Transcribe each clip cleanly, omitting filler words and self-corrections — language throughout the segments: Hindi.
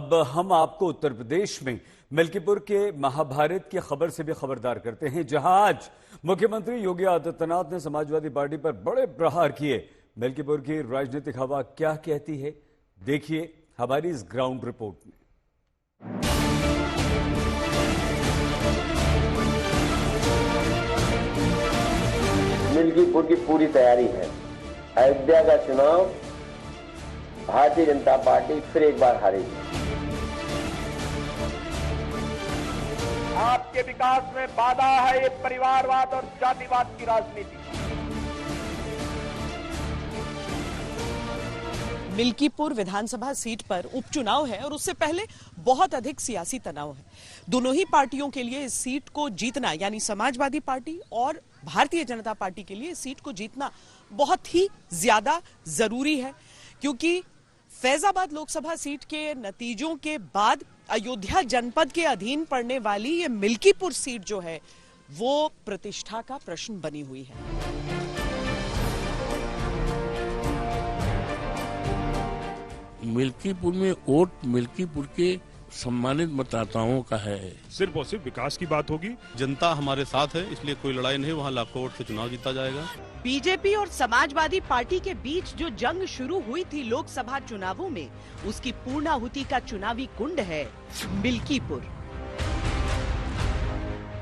अब हम आपको उत्तर प्रदेश में मिल्कीपुर के महाभारत की खबर से भी खबरदार करते हैं, जहां आज मुख्यमंत्री योगी आदित्यनाथ ने समाजवादी पार्टी पर बड़े प्रहार किए। मिल्कीपुर की राजनीतिक हवा क्या कहती है, देखिए हमारी इस ग्राउंड रिपोर्ट में। मिल्कीपुर की पूरी तैयारी है। अयोध्या का चुनाव भारतीय जनता पार्टी फिर एक बार हारेगी। आपके विकास में बाधा है ये परिवारवाद और जातिवाद की राजनीति। मिल्कीपुर विधानसभा सीट पर उपचुनाव है और उससे पहले बहुत अधिक सियासी तनाव है। दोनों ही पार्टियों के लिए इस सीट को जीतना, यानी समाजवादी पार्टी और भारतीय जनता पार्टी के लिए इस सीट को जीतना बहुत ही ज्यादा जरूरी है, क्योंकि फैजाबाद लोकसभा सीट के नतीजों के बाद अयोध्या जनपद के अधीन पड़ने वाली ये मिल्कीपुर सीट जो है वो प्रतिष्ठा का प्रश्न बनी हुई है। मिल्कीपुर में वोट मिल्कीपुर के सम्मानित मतदाताओं का है। सिर्फ और सिर्फ विकास की बात होगी। जनता हमारे साथ है, इसलिए कोई लड़ाई नहीं, वहाँ लाखों वोट से चुनाव जीता जाएगा। बीजेपी और समाजवादी पार्टी के बीच जो जंग शुरू हुई थी लोकसभा चुनावों में, उसकी पूर्णाहुति का चुनावी कुंड है मिल्कीपुर।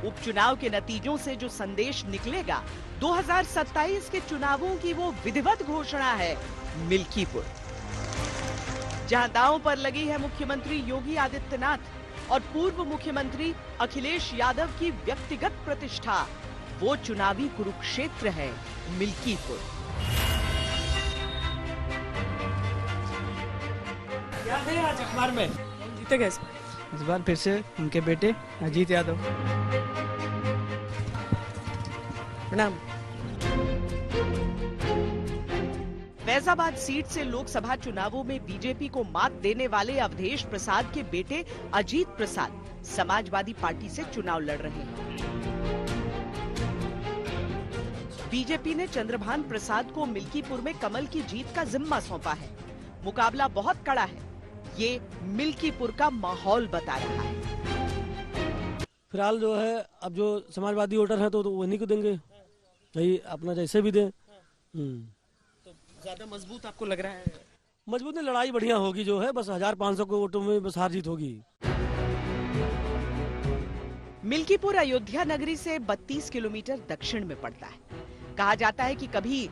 उपचुनाव के नतीजों से जो संदेश निकलेगा 2027 के चुनावों की, वो विधिवत घोषणा है मिल्कीपुर। जहां दांव पर लगी है मुख्यमंत्री योगी आदित्यनाथ और पूर्व मुख्यमंत्री अखिलेश यादव की व्यक्तिगत प्रतिष्ठा, वो चुनावी कुरुक्षेत्र है मिल्कीपुर। क्या है आज अखबार में, कौन जीतेगा इस बार? फिर से उनके बेटे अजीत यादव। प्रणाम। फैजाबाद सीट से लोकसभा चुनावों में बीजेपी को मात देने वाले अवधेश प्रसाद के बेटे अजीत प्रसाद समाजवादी पार्टी से चुनाव लड़ रहे हैं। बीजेपी ने चंद्रभान प्रसाद को मिल्कीपुर में कमल की जीत का जिम्मा सौंपा है। मुकाबला बहुत कड़ा है, ये मिल्कीपुर का माहौल बता रहा है। फिलहाल जो है, अब जो समाजवादी वोटर है तो वही को देंगे, भाई अपना जैसे भी दें। ज्यादा मजबूत आपको लग रहा है? मजबूत नहीं, लड़ाई बढ़िया होगी जो है, बस 1500 के वोटों में बस हार जीत होगी। मिल्कीपुर अयोध्या नगरी से 32 किलोमीटर दक्षिण में पड़ता है। कहा जाता है कि कभी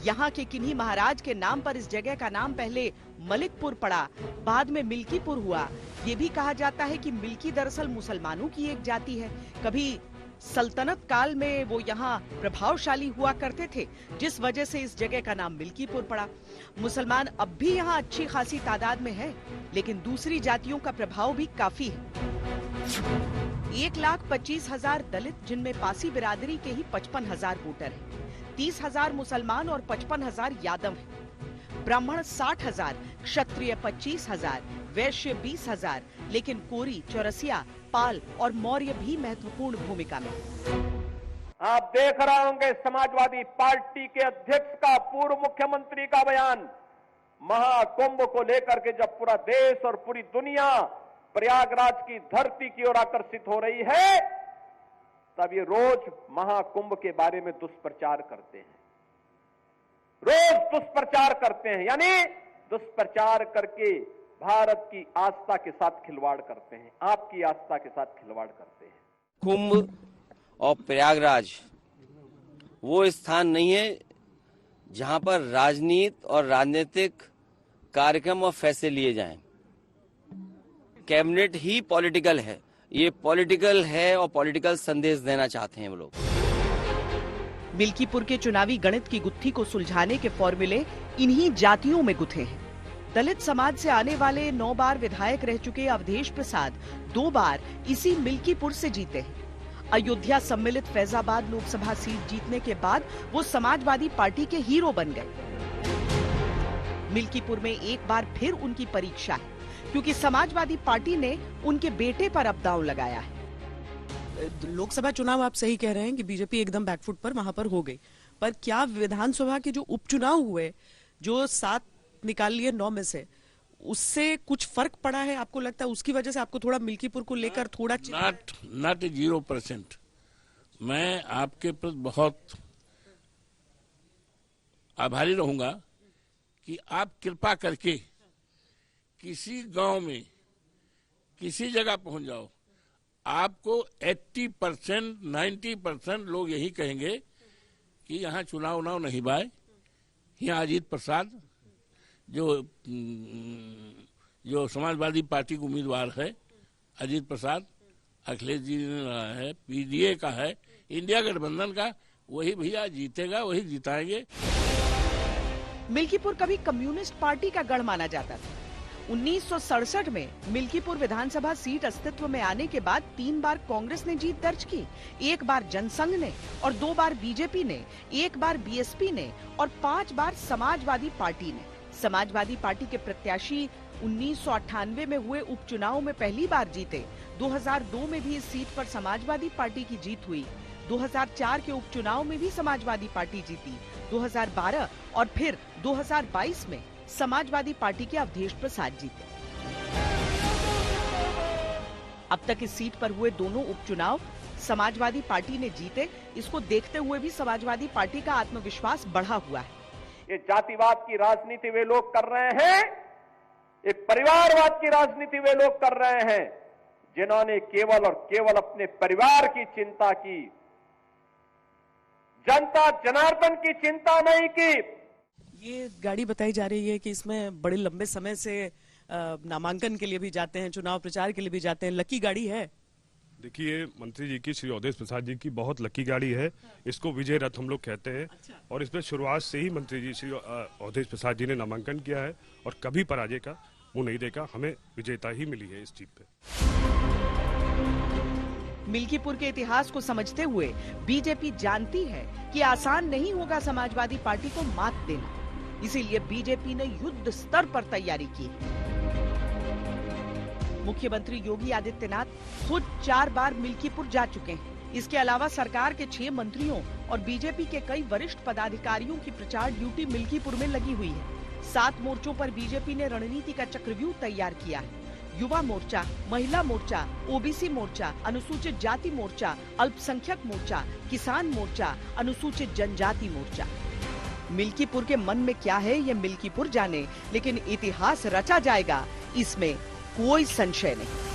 यहाँ के किन्हीं महाराज के नाम पर इस जगह का नाम पहले मलिकपुर पड़ा, बाद में मिल्कीपुर हुआ। ये भी कहा जाता है कि मिल्की दरअसल मुसलमानों की एक जाति है। कभी सल्तनत काल में वो यहाँ प्रभावशाली हुआ करते थे, जिस वजह से इस जगह का नाम मिल्कीपुर पड़ा। मुसलमान अब भी यहाँ अच्छी खासी तादाद में है, लेकिन दूसरी जातियों का प्रभाव भी काफी है। 1,25,000 दलित, जिनमें पासी बिरादरी के ही 55,000 वोटर हैं। 30,000 मुसलमान और 55,000 यादव हैं। ब्राह्मण 60,000, क्षत्रिय 25,000, वैश्य 20,000, लेकिन कोरी, चौरसिया, पाल और मौर्य भी महत्वपूर्ण भूमिका में। आप देख रहे होंगे समाजवादी पार्टी के अध्यक्ष का, पूर्व मुख्यमंत्री का बयान महाकुंभ को लेकर के, जब पूरा देश और पूरी दुनिया प्रयागराज की धरती की ओर आकर्षित हो रही है, तब ये रोज महाकुंभ के बारे में दुष्प्रचार करते हैं। रोज दुष्प्रचार करते हैं, यानी दुष्प्रचार करके भारत की आस्था के साथ खिलवाड़ करते हैं, आपकी आस्था के साथ खिलवाड़ करते हैं। कुंभ और प्रयागराज वो स्थान नहीं है जहां पर राजनीति और राजनीतिक कार्यक्रम और फैसले लिए जाएं। कैबिनेट ही पॉलिटिकल है, ये पॉलिटिकल है और पॉलिटिकल संदेश देना चाहते हैं वो लोग। मिल्कीपुर के चुनावी गणित की गुत्थी को सुलझाने के फॉर्मूले इन्हीं जातियों में गुथे हैं। दलित समाज से आने वाले 9 बार विधायक रह चुके अवधेश प्रसाद 2 बार इसी मिल्कीपुर से जीते हैं। अयोध्या सम्मिलित फैजाबाद लोकसभा सीट जीतने के बाद वो समाजवादी पार्टी के हीरो बन गए। मिल्कीपुर में एक बार फिर उनकी परीक्षा है, क्योंकि समाजवादी पार्टी ने उनके बेटे पर अब दांव लगाया है। लोकसभा चुनाव आप सही कह रहे हैं कि बीजेपी एकदम बैकफुट पर वहां पर हो गई, पर क्या विधानसभा के जो उपचुनाव हुए, जो 7 निकाल लिए 9 में से, उससे कुछ फर्क पड़ा है आपको लगता है? उसकी वजह से आपको थोड़ा मिल्कीपुर को लेकर थोड़ा नॉट 0%। मैं आपके प्रति बहुत आभारी रहूंगा कि आप कृपा करके किसी गांव में किसी जगह पहुंच जाओ, आपको 80% 90% लोग यही कहेंगे कि यहाँ चुनाव नहीं बाय, यहाँ अजीत प्रसाद जो समाजवादी पार्टी के उम्मीदवार है, अजीत प्रसाद अखिलेश जी ने लड़ा है, पीडीए का है, इंडिया गठबंधन का, वही भैया जीतेगा, वही जिताएंगे। मिल्कीपुर कभी कम्युनिस्ट पार्टी का गढ़ माना जाता था। 1967 में मिल्कीपुर विधानसभा सीट अस्तित्व में आने के बाद 3 बार कांग्रेस ने जीत दर्ज की, 1 बार जनसंघ ने और 2 बार बीजेपी ने, 1 बार बीएसपी ने और 5 बार समाजवादी पार्टी ने। समाजवादी पार्टी के प्रत्याशी 1998 में हुए उपचुनाव में पहली बार जीते। 2002 में भी इस सीट पर समाजवादी पार्टी की जीत हुई। 2004 के उपचुनाव में भी समाजवादी पार्टी जीती। 2012 और फिर 2022 में समाजवादी पार्टी के अवधेश प्रसाद जीते। अब तक इस सीट पर हुए दोनों उपचुनाव समाजवादी पार्टी ने जीते। इसको देखते हुए भी समाजवादी पार्टी का आत्मविश्वास बढ़ा हुआ है। ये जातिवाद की राजनीति वे लोग कर रहे हैं, एक परिवारवाद की राजनीति वे लोग कर रहे हैं जिन्होंने केवल और केवल अपने परिवार की चिंता की, जनता जनार्दन की चिंता नहीं की। ये गाड़ी बताई जा रही है कि इसमें बड़े लंबे समय से नामांकन के लिए भी जाते हैं, चुनाव प्रचार के लिए भी जाते हैं। लकी गाड़ी है। देखिए, मंत्री जी की, श्री अवधेश प्रसाद जी की बहुत लकी गाड़ी है। इसको विजय रथ हम लोग कहते हैं। और इसमें शुरुआत से ही मंत्री जी श्री अवधेश प्रसाद जी ने नामांकन किया है और कभी पराजय का मुंह नहीं देखा। हमें विजेता ही मिली है इस जीत पे। मिल्कीपुर के इतिहास को समझते हुए बीजेपी जानती है कि आसान नहीं होगा समाजवादी पार्टी को मात देना। इसीलिए बीजेपी ने युद्ध स्तर पर तैयारी की है। मुख्यमंत्री योगी आदित्यनाथ खुद 4 बार मिल्कीपुर जा चुके हैं। इसके अलावा सरकार के 6 मंत्रियों और बीजेपी के कई वरिष्ठ पदाधिकारियों की प्रचार ड्यूटी मिल्कीपुर में लगी हुई है। 7 मोर्चों पर बीजेपी ने रणनीति का चक्रव्यूह तैयार किया है। युवा मोर्चा, महिला मोर्चा, ओबीसी मोर्चा, अनुसूचित जाति मोर्चा, अल्पसंख्यक मोर्चा, किसान मोर्चा, अनुसूचित जनजाति मोर्चा। मिल्कीपुर के मन में क्या है ये मिल्कीपुर जाने, लेकिन इतिहास रचा जाएगा, इसमें कोई संशय नहीं।